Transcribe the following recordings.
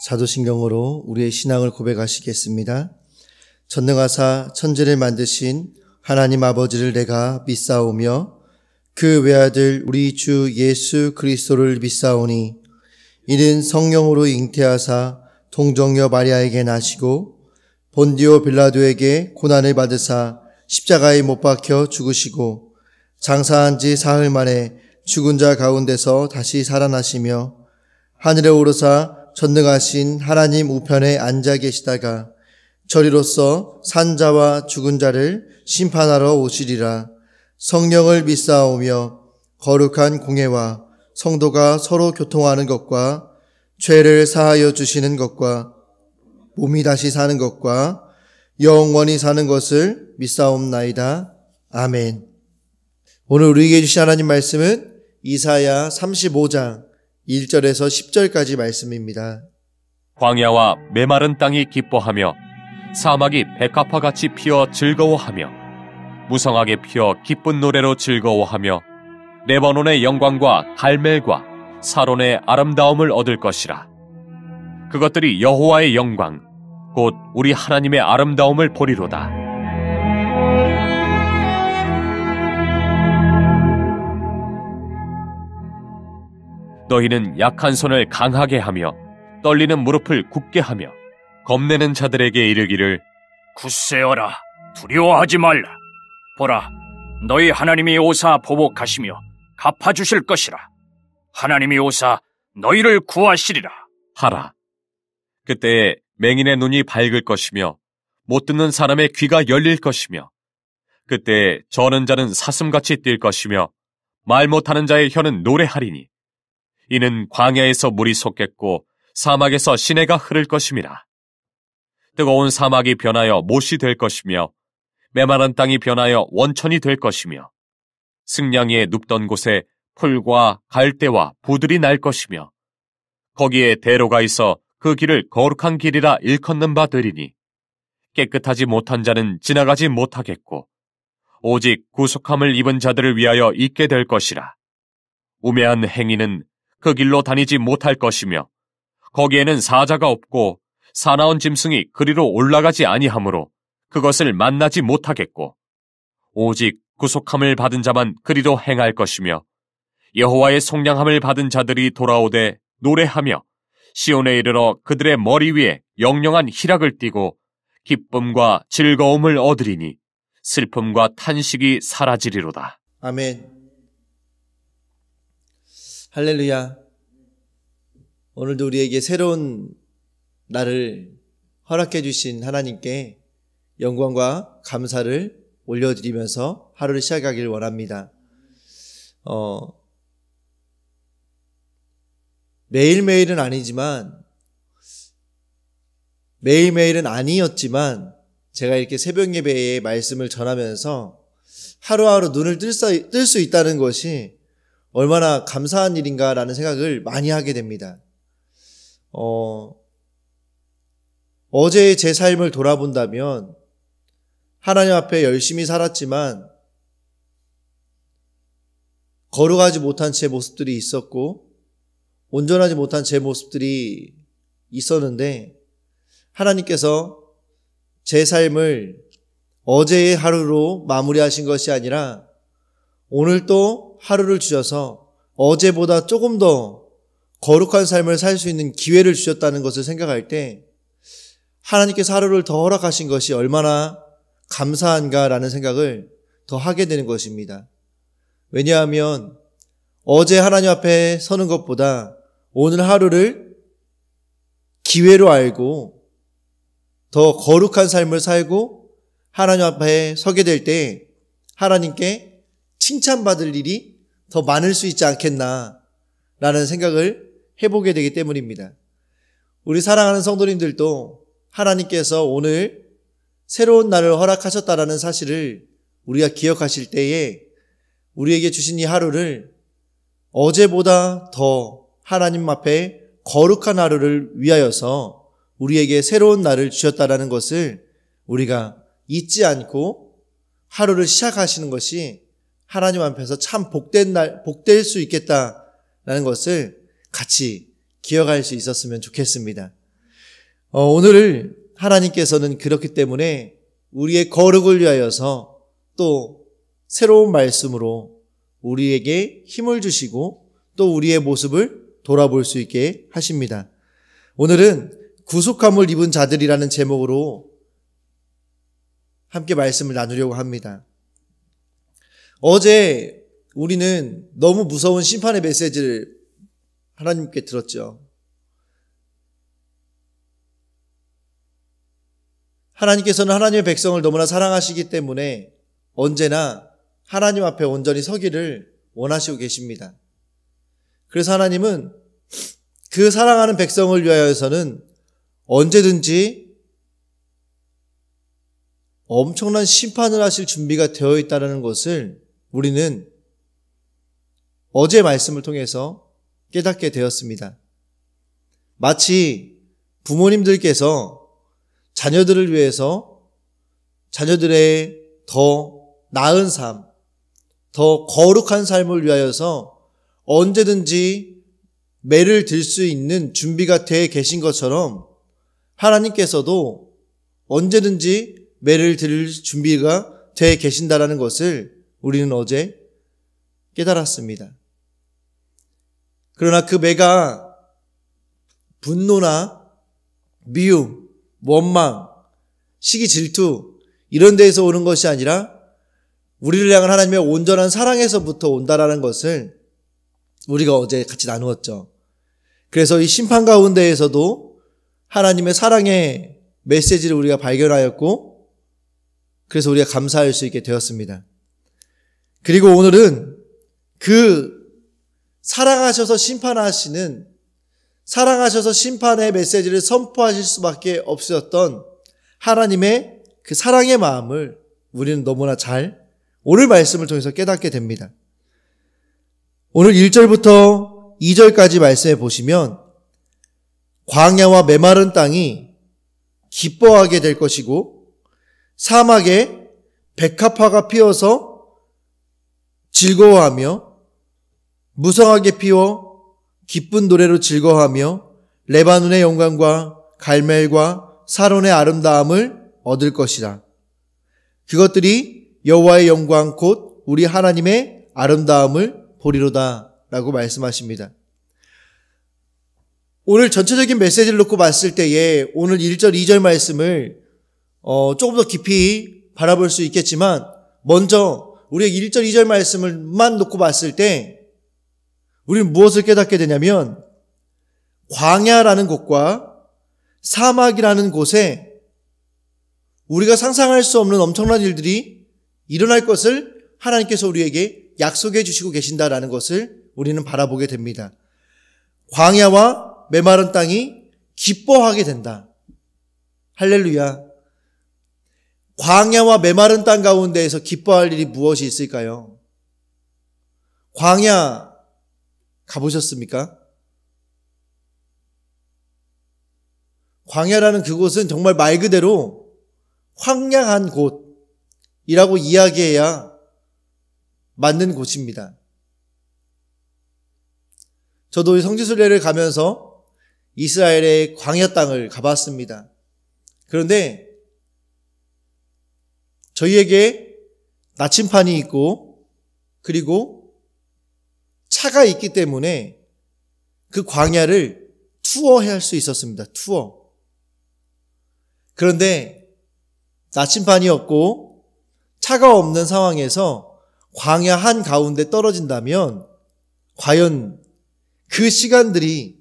사도신경으로 우리의 신앙을 고백하시겠습니다. 전능하사 천지를 만드신 하나님 아버지를 내가 믿사오며 그 외아들 우리 주 예수 그리스도를 믿사오니 이는 성령으로 잉태하사 동정녀 마리아에게 나시고 본디오 빌라도에게 고난을 받으사 십자가에 못 박혀 죽으시고 장사한 지 사흘 만에 죽은 자 가운데서 다시 살아나시며 하늘에 오르사 전능하신 하나님 우편에 앉아 계시다가 저리로서 산자와 죽은 자를 심판하러 오시리라. 성령을 믿사오며 거룩한 공예와 성도가 서로 교통하는 것과 죄를 사하여 주시는 것과 몸이 다시 사는 것과 영원히 사는 것을 믿사옵나이다. 아멘. 오늘 우리에게 주신 하나님 말씀은 이사야 35장 1절에서 10절까지 말씀입니다. 광야와 메마른 땅이 기뻐하며 사막이 백합화같이 피어 즐거워하며 무성하게 피어 기쁜 노래로 즐거워하며 레바논의 영광과 갈멜과 사론의 아름다움을 얻을 것이라. 그것들이 여호와의 영광 곧 우리 하나님의 아름다움을 보리로다. 너희는 약한 손을 강하게 하며 떨리는 무릎을 굳게 하며 겁내는 자들에게 이르기를 굳세어라, 두려워하지 말라. 보라, 너희 하나님이 오사 보복하시며 갚아주실 것이라. 하나님이 오사 너희를 구하시리라 하라. 그때에 맹인의 눈이 밝을 것이며 못 듣는 사람의 귀가 열릴 것이며 그때에 저는 자는 사슴같이 뛸 것이며 말 못하는 자의 혀는 노래하리니 이는 광야에서 물이 솟겠고 사막에서 시내가 흐를 것임이라. 뜨거운 사막이 변하여 못이 될 것이며 메마른 땅이 변하여 원천이 될 것이며 승냥이에 눕던 곳에 풀과 갈대와 부들이 날 것이며 거기에 대로가 있어 그 길을 거룩한 길이라 일컫는 바 되리니 깨끗하지 못한 자는 지나가지 못하겠고 오직 구속함을 입은 자들을 위하여 있게 될 것이라. 우매한 행위는 그 길로 다니지 못할 것이며 거기에는 사자가 없고 사나운 짐승이 그리로 올라가지 아니하므로 그것을 만나지 못하겠고 오직 구속함을 받은 자만 그리로 행할 것이며 여호와의 속량함을 받은 자들이 돌아오되 노래하며 시온에 이르러 그들의 머리 위에 영영한 희락을 띠고 기쁨과 즐거움을 얻으리니 슬픔과 탄식이 사라지리로다. 아멘. 할렐루야. 오늘도 우리에게 새로운 날을 허락해 주신 하나님께 영광과 감사를 올려드리면서 하루를 시작하길 원합니다. 매일매일은 아니었지만 제가 이렇게 새벽 예배에 말씀을 전하면서 하루하루 눈을 뜰 수 있다는 것이 얼마나 감사한 일인가라는 생각을 많이 하게 됩니다. 어제의 제 삶을 돌아본다면 하나님 앞에 열심히 살았지만 거룩하지 못한 제 모습들이 있었고 온전하지 못한 제 모습들이 있었는데 하나님께서 제 삶을 어제의 하루로 마무리하신 것이 아니라 오늘 또 하루를 주셔서 어제보다 조금 더 거룩한 삶을 살 수 있는 기회를 주셨다는 것을 생각할 때 하나님께서 하루를 더 허락하신 것이 얼마나 감사한가라는 생각을 더 하게 되는 것입니다. 왜냐하면 어제 하나님 앞에 서는 것보다 오늘 하루를 기회로 알고 더 거룩한 삶을 살고 하나님 앞에 서게 될 때 하나님께 칭찬받을 일이 더 많을 수 있지 않겠나라는 생각을 해보게 되기 때문입니다. 우리 사랑하는 성도님들도 하나님께서 오늘 새로운 날을 허락하셨다라는 사실을 우리가 기억하실 때에 우리에게 주신 이 하루를 어제보다 더 하나님 앞에 거룩한 하루를 위하여서 우리에게 새로운 날을 주셨다라는 것을 우리가 잊지 않고 하루를 시작하시는 것이 하나님 앞에서 참 복될 수 있겠다라는 것을 같이 기억할 수 있었으면 좋겠습니다. 오늘 하나님께서는 그렇기 때문에 우리의 거룩을 위하여서 또 새로운 말씀으로 우리에게 힘을 주시고 또 우리의 모습을 돌아볼 수 있게 하십니다. 오늘은 구속함을 입은 자들이라는 제목으로 함께 말씀을 나누려고 합니다. 어제 우리는 너무 무서운 심판의 메시지를 하나님께 들었죠. 하나님께서는 하나님의 백성을 너무나 사랑하시기 때문에 언제나 하나님 앞에 온전히 서기를 원하시고 계십니다. 그래서 하나님은 그 사랑하는 백성을 위하여서는 언제든지 엄청난 심판을 하실 준비가 되어 있다는 것을 우리는 어제 말씀을 통해서 깨닫게 되었습니다. 마치 부모님들께서 자녀들을 위해서 자녀들의 더 나은 삶, 더 거룩한 삶을 위하여서 언제든지 매를 들 수 있는 준비가 되어 계신 것처럼 하나님께서도 언제든지 매를 들 준비가 되어 계신다라는 것을 우리는 어제 깨달았습니다. 그러나 그 매가 분노나 미움, 원망, 시기, 질투 이런 데에서 오는 것이 아니라 우리를 향한 하나님의 온전한 사랑에서부터 온다라는 것을 우리가 어제 같이 나누었죠. 그래서 이 심판 가운데에서도 하나님의 사랑의 메시지를 우리가 발견하였고 그래서 우리가 감사할 수 있게 되었습니다. 그리고 오늘은 그 사랑하셔서 심판하시는 사랑하셔서 심판의 메시지를 선포하실 수밖에 없었던 하나님의 그 사랑의 마음을 우리는 너무나 잘 오늘 말씀을 통해서 깨닫게 됩니다. 오늘 1절부터 2절까지 말씀해 보시면 광야와 메마른 땅이 기뻐하게 될 것이고 사막에 백합화가 피어서 즐거워하며 무성하게 피어 기쁜 노래로 즐거워하며 레바논의 영광과 갈멜과 사론의 아름다움을 얻을 것이라. 그것들이 여호와의 영광 곧 우리 하나님의 아름다움을 보리로다 라고 말씀하십니다. 오늘 전체적인 메시지를 놓고 봤을 때에 오늘 1절, 2절 말씀을 조금 더 깊이 바라볼 수 있겠지만 먼저 우리의 1절, 2절 말씀을만 놓고 봤을 때 우리는 무엇을 깨닫게 되냐면 광야라는 곳과 사막이라는 곳에 우리가 상상할 수 없는 엄청난 일들이 일어날 것을 하나님께서 우리에게 약속해 주시고 계신다라는 것을 우리는 바라보게 됩니다. 광야와 메마른 땅이 기뻐하게 된다. 할렐루야. 광야와 메마른 땅 가운데에서 기뻐할 일이 무엇이 있을까요? 광야 가보셨습니까? 광야라는 그곳은 정말 말 그대로 황량한 곳이라고 이야기해야 맞는 곳입니다. 저도 성지순례를 가면서 이스라엘의 광야 땅을 가봤습니다. 그런데 저희에게 나침판이 있고 그리고 차가 있기 때문에 그 광야를 투어할 수 있었습니다. 투어. 그런데 나침판이 없고 차가 없는 상황에서 광야 한가운데 떨어진다면 과연 그 시간들이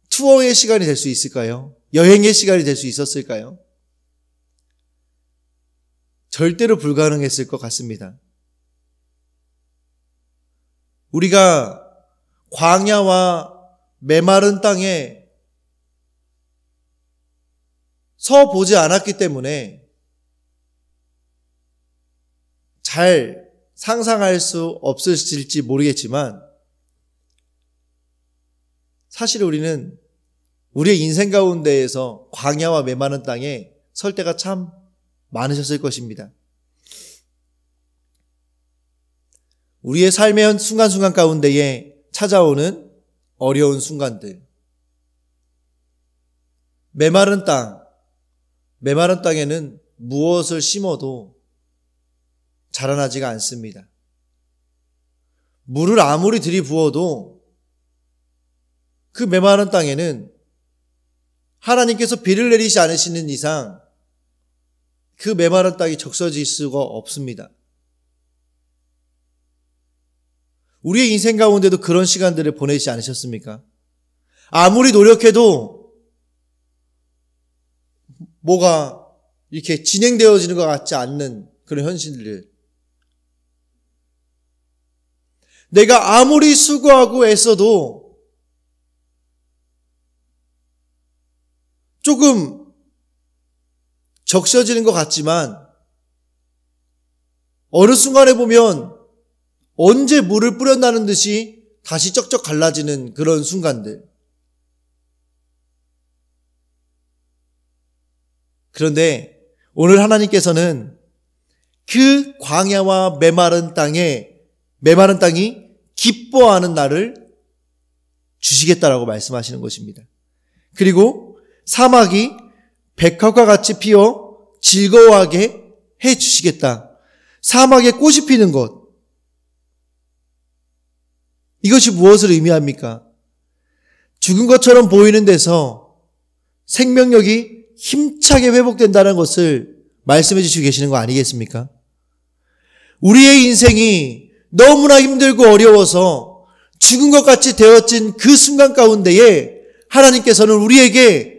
투어의 시간이 될 수 있을까요? 여행의 시간이 될 수 있었을까요? 절대로 불가능했을 것 같습니다. 우리가 광야와 메마른 땅에 서 보지 않았기 때문에 잘 상상할 수 없으실지 모르겠지만 사실 우리는 우리의 인생 가운데에서 광야와 메마른 땅에 설 때가 참 많으셨을 것입니다. 우리의 삶의 순간순간 가운데에 찾아오는 어려운 순간들, 메마른 땅에는 무엇을 심어도 자라나지가 않습니다. 물을 아무리 들이부어도 그 메마른 땅에는 하나님께서 비를 내리지 않으시는 이상 그 메마른 땅이 적셔질 수가 없습니다. 우리의 인생 가운데도 그런 시간들을 보내지 않으셨습니까? 아무리 노력해도 뭐가 이렇게 진행되어지는 것 같지 않는 그런 현실들. 내가 아무리 수고하고 애써도 조금 적셔지는 것 같지만 어느 순간에 보면 언제 물을 뿌렸다는 듯이 다시 쩍쩍 갈라지는 그런 순간들. 그런데 오늘 하나님께서는 그 광야와 메마른 땅이 기뻐하는 날을 주시겠다라고 말씀하시는 것입니다. 그리고 사막이 백합과 같이 피어 즐거워하게 해 주시겠다. 사막에 꽃이 피는 것. 이것이 무엇을 의미합니까? 죽은 것처럼 보이는 데서 생명력이 힘차게 회복된다는 것을 말씀해 주시고 계시는 거 아니겠습니까? 우리의 인생이 너무나 힘들고 어려워서 죽은 것 같이 되어진 그 순간 가운데에 하나님께서는 우리에게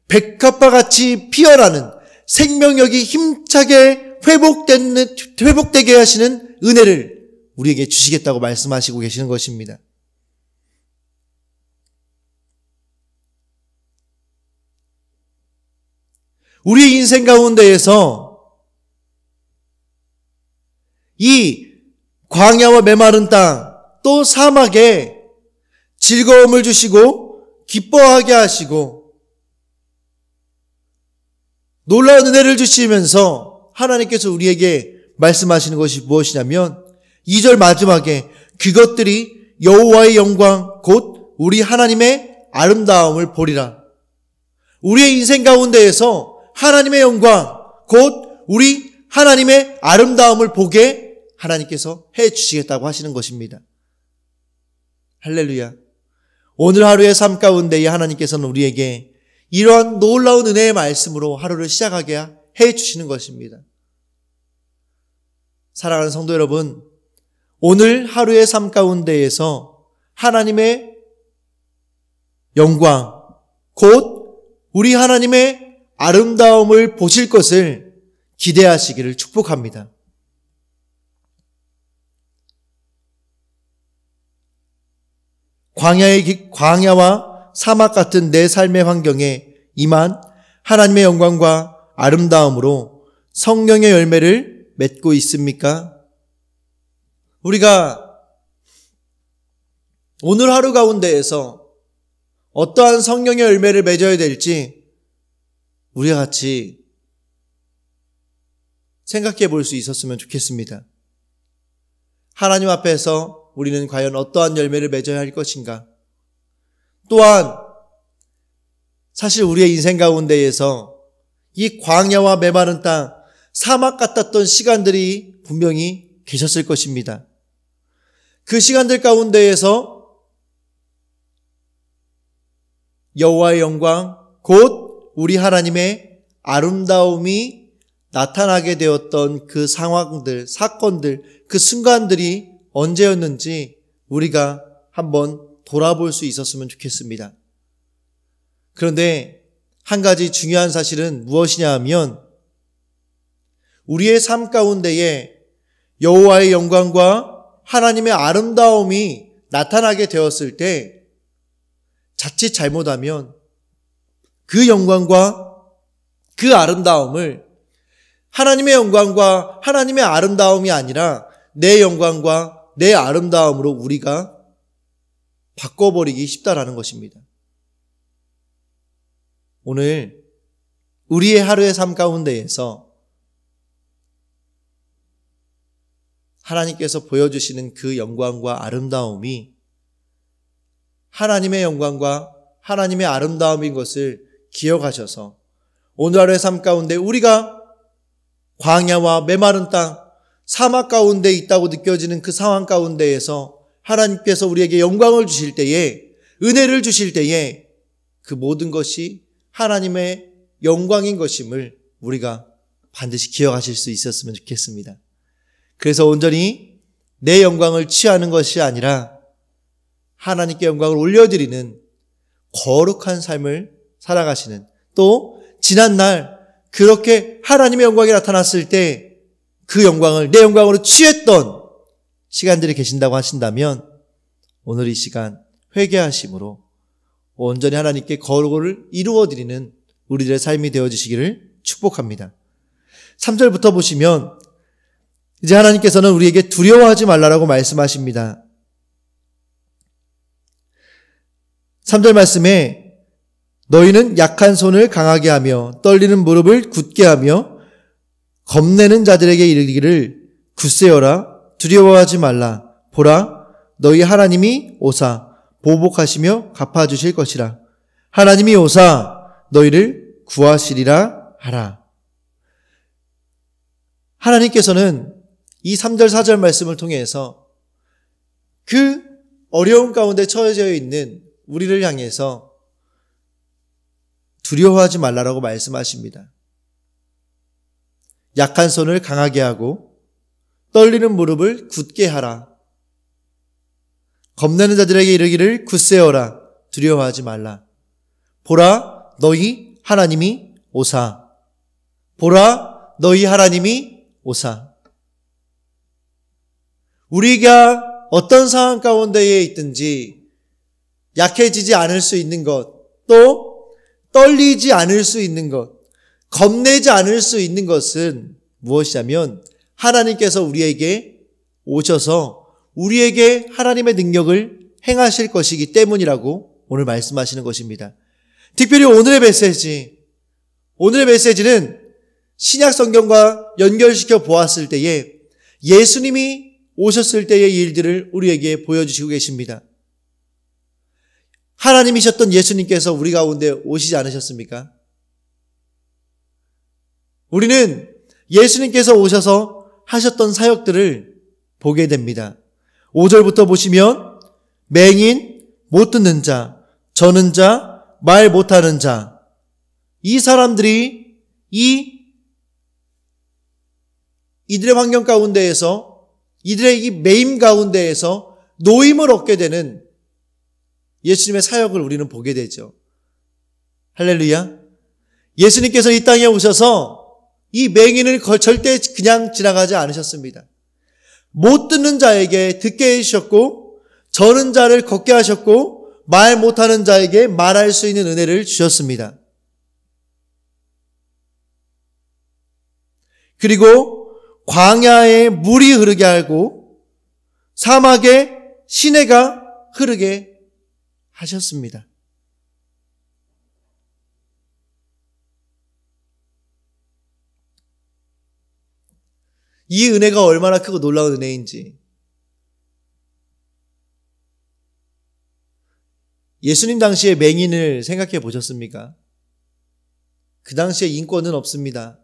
백합과 같이 피어나는 생명력이 힘차게 회복되게 하시는 은혜를 우리에게 주시겠다고 말씀하시고 계시는 것입니다. 우리의 인생 가운데에서 이 광야와 메마른 땅, 또 사막에 즐거움을 주시고 기뻐하게 하시고 놀라운 은혜를 주시면서 하나님께서 우리에게 말씀하시는 것이 무엇이냐면 2절 마지막에 그것들이 여호와의 영광 곧 우리 하나님의 아름다움을 보리라. 우리의 인생 가운데에서 하나님의 영광 곧 우리 하나님의 아름다움을 보게 하나님께서 해 주시겠다고 하시는 것입니다. 할렐루야. 오늘 하루의 삶 가운데에 하나님께서는 우리에게 이러한 놀라운 은혜의 말씀으로 하루를 시작하게 해 주시는 것입니다. 사랑하는 성도 여러분, 오늘 하루의 삶 가운데에서 하나님의 영광 곧 우리 하나님의 아름다움을 보실 것을 기대하시기를 축복합니다. 광야와 사막 같은 내 삶의 환경에 임한 하나님의 영광과 아름다움으로 성령의 열매를 맺고 있습니까? 우리가 오늘 하루 가운데에서 어떠한 성령의 열매를 맺어야 될지 우리가 같이 생각해 볼 수 있었으면 좋겠습니다. 하나님 앞에서 우리는 과연 어떠한 열매를 맺어야 할 것인가? 또한 사실 우리의 인생 가운데에서 이 광야와 메마른 땅, 사막 같았던 시간들이 분명히 계셨을 것입니다. 그 시간들 가운데에서 여호와의 영광 곧 우리 하나님의 아름다움이 나타나게 되었던 그 상황들, 사건들, 그 순간들이 언제였는지 우리가 한번 돌아볼 수 있었으면 좋겠습니다. 그런데 한 가지 중요한 사실은 무엇이냐 하면 우리의 삶 가운데에 여호와의 영광과 하나님의 아름다움이 나타나게 되었을 때 자칫 잘못하면 그 영광과 그 아름다움을 하나님의 영광과 하나님의 아름다움이 아니라 내 영광과 내 아름다움으로 우리가 바꿔버리기 쉽다라는 것입니다. 오늘 우리의 하루의 삶 가운데에서 하나님께서 보여주시는 그 영광과 아름다움이 하나님의 영광과 하나님의 아름다움인 것을 기억하셔서 오늘 하루의 삶 가운데 우리가 광야와 메마른 땅, 사막 가운데 있다고 느껴지는 그 상황 가운데에서 하나님께서 우리에게 영광을 주실 때에, 은혜를 주실 때에 그 모든 것이 하나님의 영광인 것임을 우리가 반드시 기억하실 수 있었으면 좋겠습니다. 그래서 온전히 내 영광을 취하는 것이 아니라 하나님께 영광을 올려드리는 거룩한 삶을 살아가시는, 또 지난날 그렇게 하나님의 영광이 나타났을 때 그 영광을 내 영광으로 취했던 시간들이 계신다고 하신다면 오늘 이 시간 회개하심으로 온전히 하나님께 거룩을 이루어드리는 우리들의 삶이 되어주시기를 축복합니다. 3절부터 보시면 이제 하나님께서는 우리에게 두려워하지 말라라고 말씀하십니다. 3절 말씀에 너희는 약한 손을 강하게 하며 떨리는 무릎을 굳게 하며 겁내는 자들에게 이르기를 굳세어라 두려워하지 말라. 보라 너희 하나님이 오사 보복하시며 갚아주실 것이라. 하나님이 오사 너희를 구하시리라 하라. 하나님께서는 이 3절 4절 말씀을 통해서 그 어려운 가운데 처해져 있는 우리를 향해서 두려워하지 말라라고 말씀하십니다. 약한 손을 강하게 하고 떨리는 무릎을 굳게 하라. 겁내는 자들에게 이르기를 굳세어라 두려워하지 말라. 보라 너희 하나님이 오사. 보라 너희 하나님이 오사. 우리가 어떤 상황 가운데에 있든지 약해지지 않을 수 있는 것, 또 떨리지 않을 수 있는 것, 겁내지 않을 수 있는 것은 무엇이냐면 하나님께서 우리에게 오셔서 우리에게 하나님의 능력을 행하실 것이기 때문이라고 오늘 말씀하시는 것입니다. 특별히 오늘의 메시지는 신약 성경과 연결시켜 보았을 때에 예수님이 오셨을 때의 일들을 우리에게 보여주시고 계십니다. 하나님이셨던 예수님께서 우리 가운데 오시지 않으셨습니까? 우리는 예수님께서 오셔서 하셨던 사역들을 보게 됩니다. 5절부터 보시면 맹인, 못 듣는 자, 저는 자, 말 못하는 자, 이 사람들이 이들의 환경 가운데에서, 이들의 이 매임 가운데에서 노임을 얻게 되는 예수님의 사역을 우리는 보게 되죠. 할렐루야. 예수님께서 이 땅에 오셔서 이 맹인을 절대 그냥 지나가지 않으셨습니다. 못 듣는 자에게 듣게 해주셨고, 저는 자를 걷게 하셨고, 말 못하는 자에게 말할 수 있는 은혜를 주셨습니다. 그리고 광야에 물이 흐르게 하고 사막에 시내가 흐르게 하셨습니다. 이 은혜가 얼마나 크고 놀라운 은혜인지, 예수님 당시의 맹인을 생각해 보셨습니까? 그 당시에 인권은 없습니다.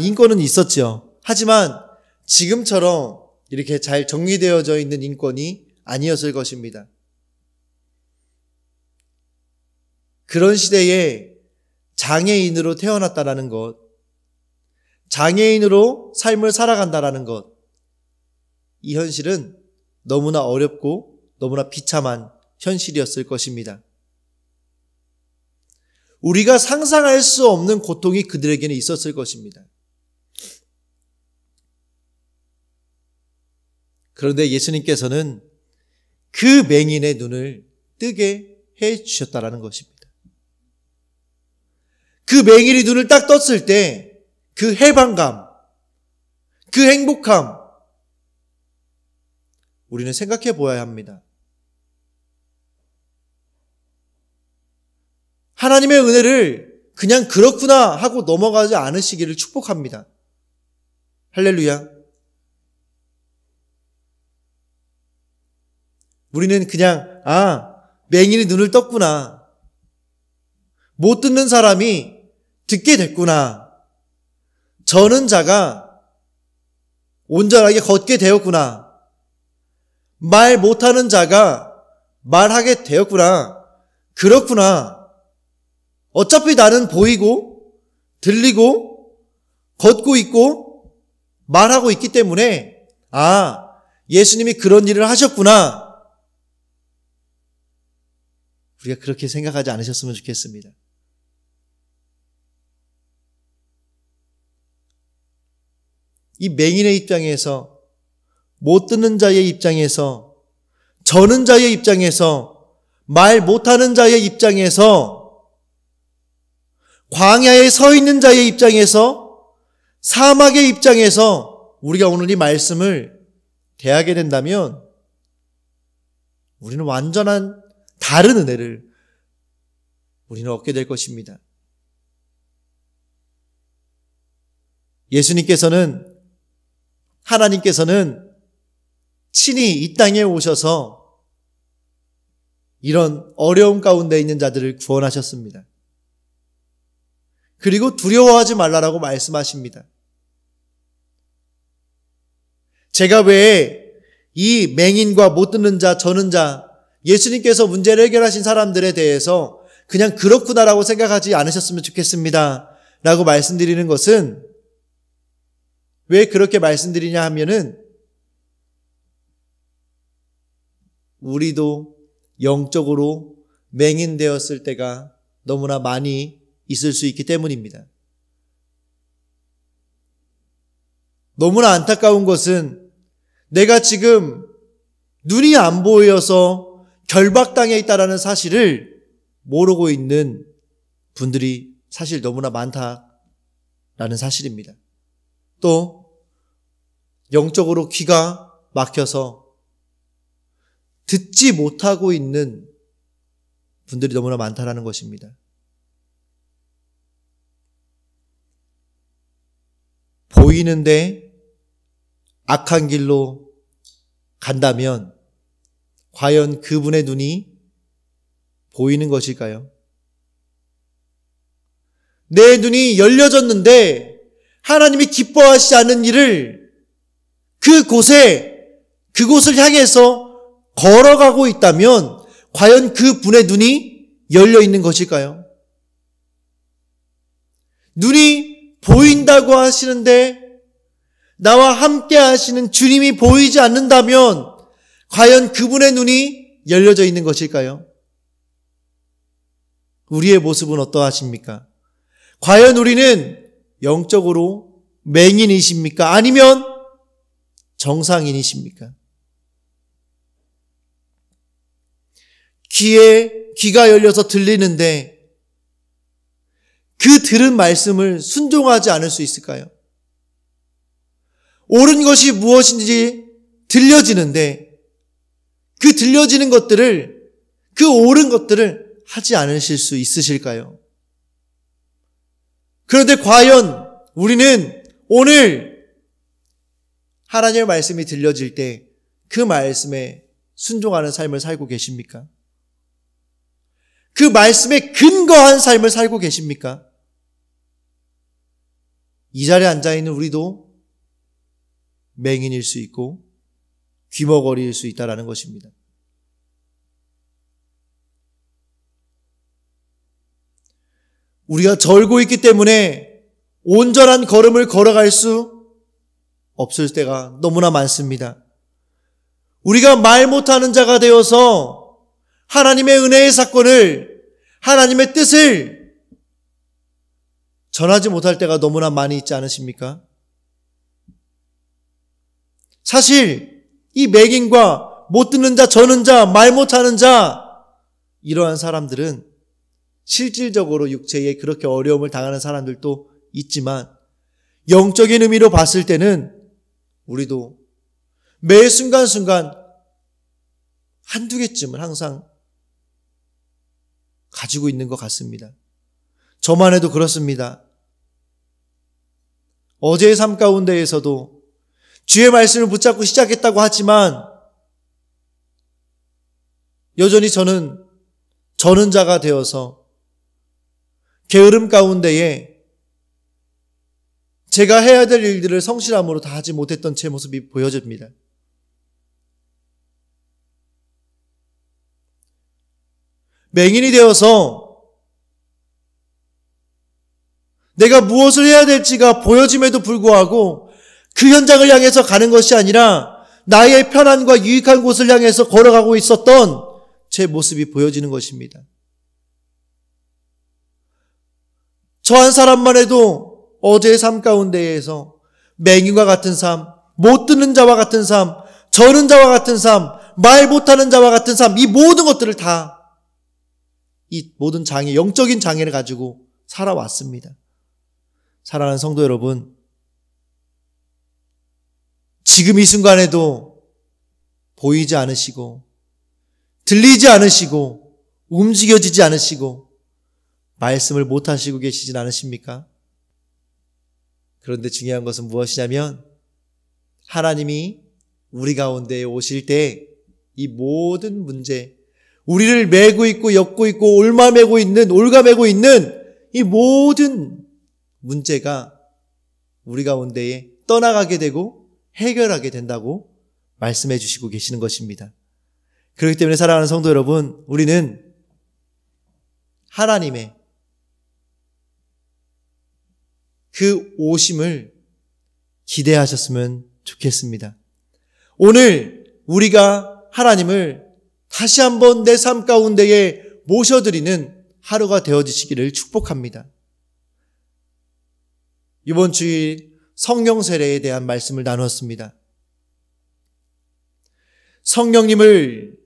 인권은 있었죠. 하지만 지금처럼 이렇게 잘 정리되어져 있는 인권이 아니었을 것입니다. 그런 시대에 장애인으로 태어났다라는 것, 장애인으로 삶을 살아간다라는 것, 이 현실은 너무나 어렵고 너무나 비참한 현실이었을 것입니다. 우리가 상상할 수 없는 고통이 그들에게는 있었을 것입니다. 그런데 예수님께서는 그 맹인의 눈을 뜨게 해 주셨다라는 것입니다. 그 맹인이 눈을 딱 떴을 때 그 해방감, 그 행복함, 우리는 생각해 보아야 합니다. 하나님의 은혜를 그냥 그렇구나 하고 넘어가지 않으시기를 축복합니다. 할렐루야. 우리는 그냥 맹인이 눈을 떴구나, 못 듣는 사람이 듣게 됐구나. 저는 자가 온전하게 걷게 되었구나. 말 못하는 자가 말하게 되었구나. 그렇구나. 어차피 나는 보이고 들리고 걷고 있고 말하고 있기 때문에 예수님이 그런 일을 하셨구나. 우리가 그렇게 생각하지 않으셨으면 좋겠습니다. 이 맹인의 입장에서, 못 듣는 자의 입장에서, 저는 자의 입장에서, 말 못하는 자의 입장에서, 광야에 서 있는 자의 입장에서, 사막의 입장에서 우리가 오늘 이 말씀을 대하게 된다면 우리는 완전한 다른 은혜를 우리는 얻게 될 것입니다. 하나님께서는 친히 이 땅에 오셔서 이런 어려움 가운데 있는 자들을 구원하셨습니다. 그리고 두려워하지 말라라고 말씀하십니다. 제가 왜 이 맹인과 못 듣는 자, 저는 자, 예수님께서 문제를 해결하신 사람들에 대해서 그냥 그렇구나라고 생각하지 않으셨으면 좋겠습니다. 라고 말씀드리는 것은, 왜 그렇게 말씀드리냐 하면은, 우리도 영적으로 맹인되었을 때가 너무나 많이 있을 수 있기 때문입니다. 너무나 안타까운 것은 내가 지금 눈이 안 보여서 결박당해 있다라는 사실을 모르고 있는 분들이 사실 너무나 많다라는 사실입니다. 또 영적으로 귀가 막혀서 듣지 못하고 있는 분들이 너무나 많다라는 것입니다. 보이는데 악한 길로 간다면 과연 그분의 눈이 보이는 것일까요? 내 눈이 열려졌는데 하나님이 기뻐하시지 않는 일을 그곳을 향해서 걸어가고 있다면 과연 그분의 눈이 열려 있는 것일까요? 눈이 보인다고 하시는데 나와 함께 하시는 주님이 보이지 않는다면 과연 그분의 눈이 열려져 있는 것일까요? 우리의 모습은 어떠하십니까? 과연 우리는 영적으로 맹인이십니까? 아니면 정상인이십니까? 귀가 열려서 들리는데 그 들은 말씀을 순종하지 않을 수 있을까요? 옳은 것이 무엇인지 들려지는데 그 들려지는 것들을, 그 옳은 것들을 하지 않으실 수 있으실까요? 그런데 과연 우리는 오늘 하나님의 말씀이 들려질 때 그 말씀에 순종하는 삶을 살고 계십니까? 그 말씀에 근거한 삶을 살고 계십니까? 이 자리에 앉아있는 우리도 맹인일 수 있고 귀머거리일 수 있다는 것입니다. 우리가 절고 있기 때문에 온전한 걸음을 걸어갈 수 없을 때가 너무나 많습니다. 우리가 말 못하는 자가 되어서 하나님의 은혜의 사건을, 하나님의 뜻을 전하지 못할 때가 너무나 많이 있지 않으십니까? 사실 이 맹인과 못 듣는 자, 저는 자, 말 못하는 자, 이러한 사람들은 실질적으로 육체에 그렇게 어려움을 당하는 사람들도 있지만 영적인 의미로 봤을 때는 우리도 매 순간순간 한두 개쯤은 항상 가지고 있는 것 같습니다. 저만 해도 그렇습니다. 어제의 삶 가운데에서도 주의 말씀을 붙잡고 시작했다고 하지만 여전히 저는 자가 되어서 게으름 가운데에 제가 해야 될 일들을 성실함으로 다 하지 못했던 제 모습이 보여집니다. 맹인이 되어서 내가 무엇을 해야 될지가 보여짐에도 불구하고 그 현장을 향해서 가는 것이 아니라 나의 편안과 유익한 곳을 향해서 걸어가고 있었던 제 모습이 보여지는 것입니다. 저 한 사람만 해도 어제의 삶 가운데에서 맹인과 같은 삶, 못 듣는 자와 같은 삶, 저는 자와 같은 삶, 말 못하는 자와 같은 삶, 이 모든 것들을 다 이 모든 장애, 영적인 장애를 가지고 살아왔습니다. 사랑하는 성도 여러분, 지금 이 순간에도 보이지 않으시고 들리지 않으시고 움직여지지 않으시고 말씀을 못하시고 계시진 않으십니까? 그런데 중요한 것은 무엇이냐면 하나님이 우리 가운데에 오실 때 이 모든 문제, 우리를 메고 있고 엮고 있고 올가매고 있는 이 모든 문제가 우리 가운데에 떠나가게 되고 해결하게 된다고 말씀해 주시고 계시는 것입니다. 그렇기 때문에 사랑하는 성도 여러분, 우리는 하나님의 그 오심을 기대하셨으면 좋겠습니다. 오늘 우리가 하나님을 다시 한번 내 삶 가운데에 모셔드리는 하루가 되어지시기를 축복합니다. 이번 주일 성령 세례에 대한 말씀을 나누었습니다. 성령님을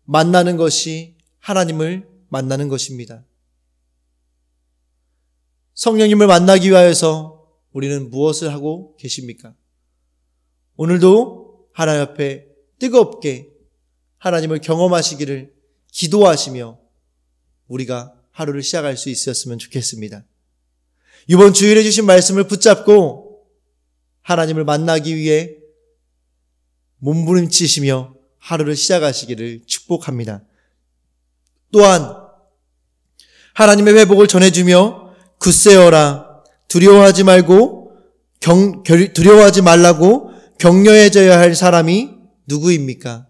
만나는 것이 하나님을 만나는 것입니다. 성령님을 만나기 위하여서 우리는 무엇을 하고 계십니까? 오늘도 하나님 앞에 뜨겁게 하나님을 경험하시기를 기도하시며 우리가 하루를 시작할 수 있었으면 좋겠습니다. 이번 주일에 주신 말씀을 붙잡고 하나님을 만나기 위해 몸부림치시며 하루를 시작하시기를 축복합니다. 또한 하나님의 회복을 전해주며 굳세어라, 두려워하지 말라고 격려해줘야 할 사람이 누구입니까?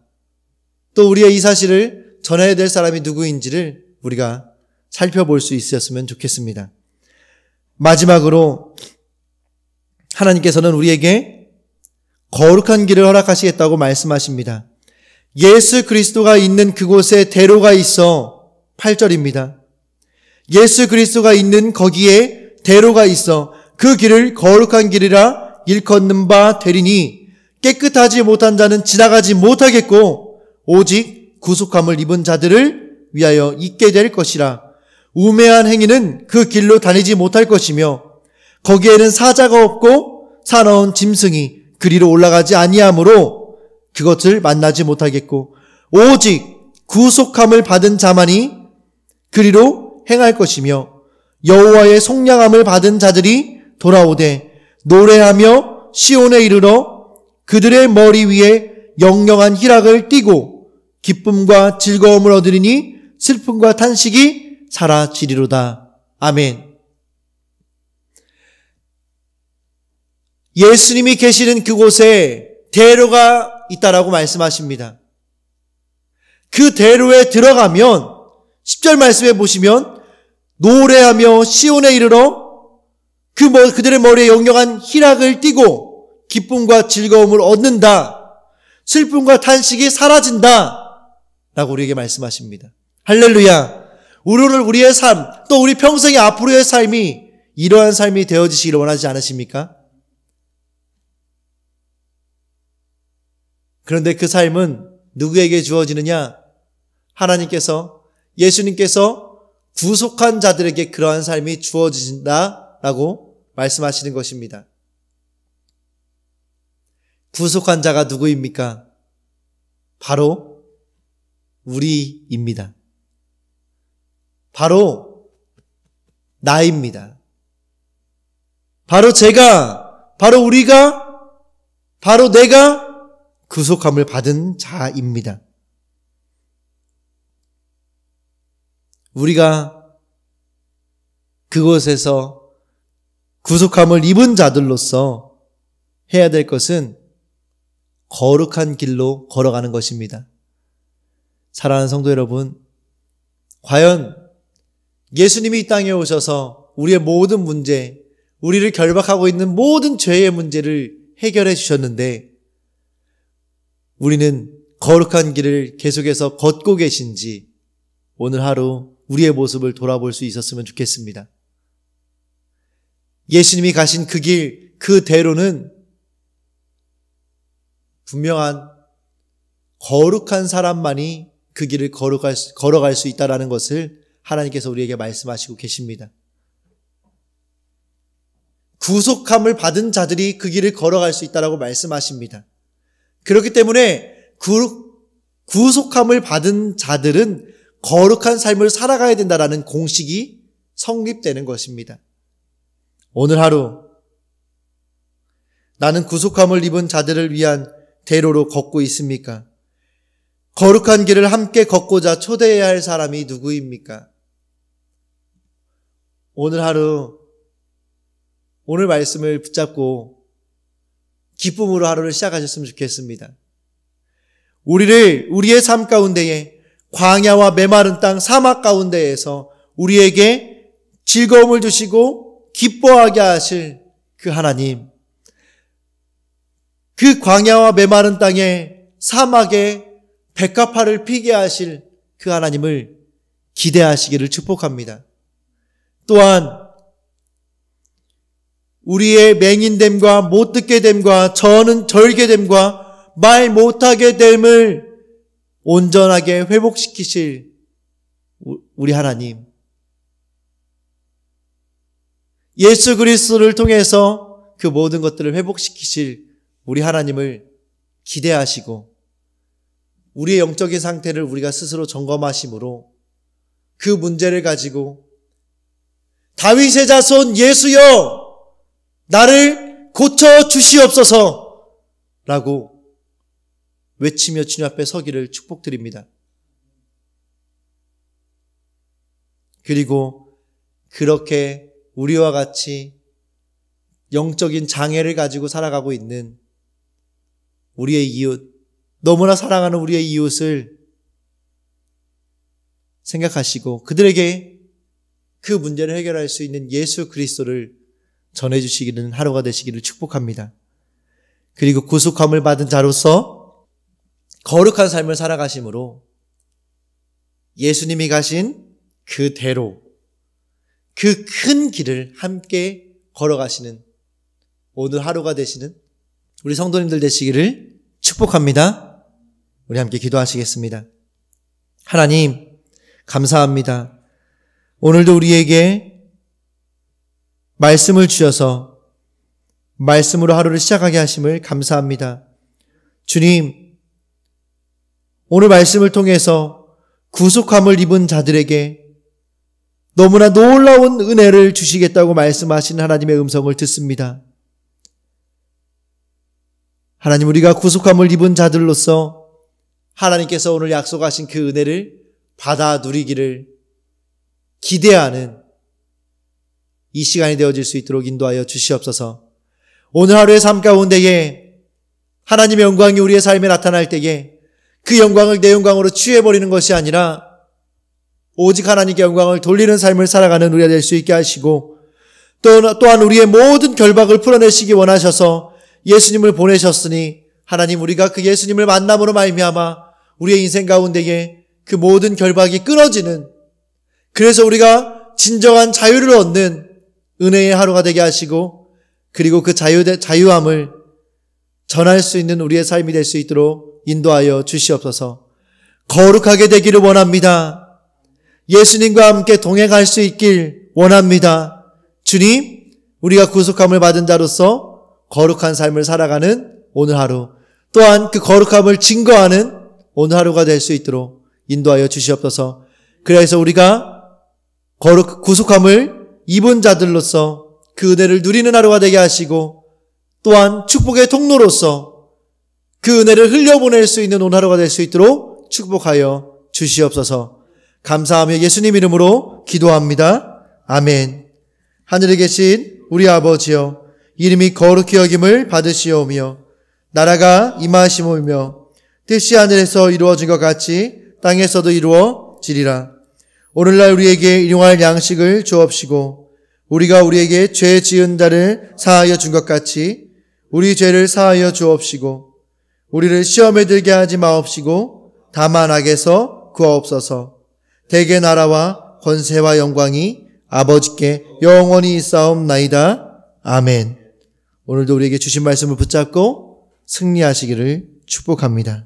또 우리의 이 사실을 전해야 될 사람이 누구인지를 우리가 살펴볼 수 있었으면 좋겠습니다. 마지막으로 하나님께서는 우리에게 거룩한 길을 허락하시겠다고 말씀하십니다. 예수 그리스도가 있는 그곳에 대로가 있어 8절입니다. 예수 그리스도가 있는 거기에 대로가 있어 그 길을 거룩한 길이라 일컫는 바 되리니 깨끗하지 못한 자는 지나가지 못하겠고 오직 구속함을 입은 자들을 위하여 있게 될 것이라. 우매한 행위는 그 길로 다니지 못할 것이며 거기에는 사자가 없고 사나운 짐승이 그리로 올라가지 아니하므로 그것을 만나지 못하겠고 오직 구속함을 받은 자만이 그리로 행할 것이며 여호와의 속량함을 받은 자들이 돌아오되 노래하며 시온에 이르러 그들의 머리 위에 영영한 희락을 띠고 기쁨과 즐거움을 얻으리니 슬픔과 탄식이 사라지리로다. 아멘. 예수님이 계시는 그곳에 대로가 있다라고 말씀하십니다. 그 대로에 들어가면 10절 말씀해 보시면 노래하며 시온에 이르러 그들의 머리에 영영한 희락을 띠고 기쁨과 즐거움을 얻는다. 슬픔과 탄식이 사라진다. 라고 우리에게 말씀하십니다. 할렐루야. 오늘 우리의 삶, 또 우리 평생의 앞으로의 삶이 이러한 삶이 되어지시기를 원하지 않으십니까? 그런데 그 삶은 누구에게 주어지느냐? 하나님께서, 예수님께서 구속한 자들에게 그러한 삶이 주어진다라고 말씀하시는 것입니다. 구속한 자가 누구입니까? 바로 우리입니다. 바로 나입니다. 바로 제가, 바로 우리가, 바로 내가 구속함을 받은 자입니다. 우리가 그곳에서 구속함을 입은 자들로서 해야 될 것은 거룩한 길로 걸어가는 것입니다. 사랑하는 성도 여러분, 과연 예수님이 이 땅에 오셔서 우리의 모든 문제, 우리를 결박하고 있는 모든 죄의 문제를 해결해 주셨는데 우리는 거룩한 길을 계속해서 걷고 계신지 오늘 하루 우리의 모습을 돌아볼 수 있었으면 좋겠습니다. 예수님이 가신 그 길, 그대로는 분명한 거룩한 사람만이 그 길을 걸어갈 수 있다는 것을 하나님께서 우리에게 말씀하시고 계십니다. 구속함을 받은 자들이 그 길을 걸어갈 수 있다고 말씀하십니다. 그렇기 때문에 구속함을 받은 자들은 거룩한 삶을 살아가야 된다는 공식이 성립되는 것입니다. 오늘 하루 나는 구속함을 입은 자들을 위한 대로로 걷고 있습니까? 거룩한 길을 함께 걷고자 초대해야 할 사람이 누구입니까? 오늘 하루 오늘 말씀을 붙잡고 기쁨으로 하루를 시작하셨으면 좋겠습니다. 우리의 삶 가운데에 광야와 메마른 땅 사막 가운데에서 우리에게 즐거움을 주시고 기뻐하게 하실 그 하나님, 그 광야와 메마른 땅에 사막에 백합화를 피게 하실 그 하나님을 기대하시기를 축복합니다. 또한 우리의 맹인됨과 못 듣게 됨과 저는 절개됨과 말 못하게 됨을 온전하게 회복시키실 우리 하나님, 예수 그리스도를 통해서 그 모든 것들을 회복시키실 우리 하나님을 기대하시고 우리의 영적인 상태를 우리가 스스로 점검하심으로 그 문제를 가지고 다윗의 자손 예수여 나를 고쳐 주시옵소서 라고 외치며 주님 앞에 서기를 축복드립니다. 그리고 그렇게 우리와 같이 영적인 장애를 가지고 살아가고 있는 우리의 이웃, 너무나 사랑하는 우리의 이웃을 생각하시고 그들에게 그 문제를 해결할 수 있는 예수 그리스도를 전해주시기는 하루가 되시기를 축복합니다. 그리고 구속함을 받은 자로서 거룩한 삶을 살아가심으로 예수님이 가신 그 대로 그 큰 길을 함께 걸어가시는 오늘 하루가 되시는 우리 성도님들 되시기를 축복합니다. 우리 함께 기도하시겠습니다. 하나님 감사합니다. 오늘도 우리에게 말씀을 주셔서 말씀으로 하루를 시작하게 하심을 감사합니다. 주님, 오늘 말씀을 통해서 구속함을 입은 자들에게 너무나 놀라운 은혜를 주시겠다고 말씀하신 하나님의 음성을 듣습니다. 하나님, 우리가 구속함을 입은 자들로서 하나님께서 오늘 약속하신 그 은혜를 받아 누리기를 기대하는 이 시간이 되어질 수 있도록 인도하여 주시옵소서. 오늘 하루의 삶 가운데에 하나님의 영광이 우리의 삶에 나타날 때에 그 영광을 내 영광으로 취해버리는 것이 아니라 오직 하나님께 영광을 돌리는 삶을 살아가는 우리가 될 수 있게 하시고 또한 우리의 모든 결박을 풀어내시기 원하셔서 예수님을 보내셨으니 하나님, 우리가 그 예수님을 만남으로 말미암아 우리의 인생 가운데에 그 모든 결박이 끊어지는, 그래서 우리가 진정한 자유를 얻는 은혜의 하루가 되게 하시고 그리고 그 자유함을 전할 수 있는 우리의 삶이 될 수 있도록 인도하여 주시옵소서. 거룩하게 되기를 원합니다. 예수님과 함께 동행할 수 있길 원합니다. 주님, 우리가 구속함을 받은 자로서 거룩한 삶을 살아가는 오늘 하루, 또한 그 거룩함을 증거하는 오늘 하루가 될 수 있도록 인도하여 주시옵소서. 그래서 우리가 구속함을 입은 자들로서 그 은혜를 누리는 하루가 되게 하시고 또한 축복의 통로로서 그 은혜를 흘려보낼 수 있는 오늘 하루가 될 수 있도록 축복하여 주시옵소서. 감사하며 예수님 이름으로 기도합니다. 아멘. 하늘에 계신 우리 아버지여, 이름이 거룩히 여김을 받으시오며 나라가 임하시오며 뜻이 하늘에서 이루어진 것 같이 땅에서도 이루어지리라. 오늘날 우리에게 일용할 양식을 주옵시고 우리가 우리에게 죄 지은 자를 사하여 준 것 같이 우리 죄를 사하여 주옵시고 우리를 시험에 들게 하지 마옵시고 다만 악에서 구하옵소서. 대개 나라와 권세와 영광이 아버지께 영원히 있사옵나이다. 아멘. 오늘도 우리에게 주신 말씀을 붙잡고 승리하시기를 축복합니다.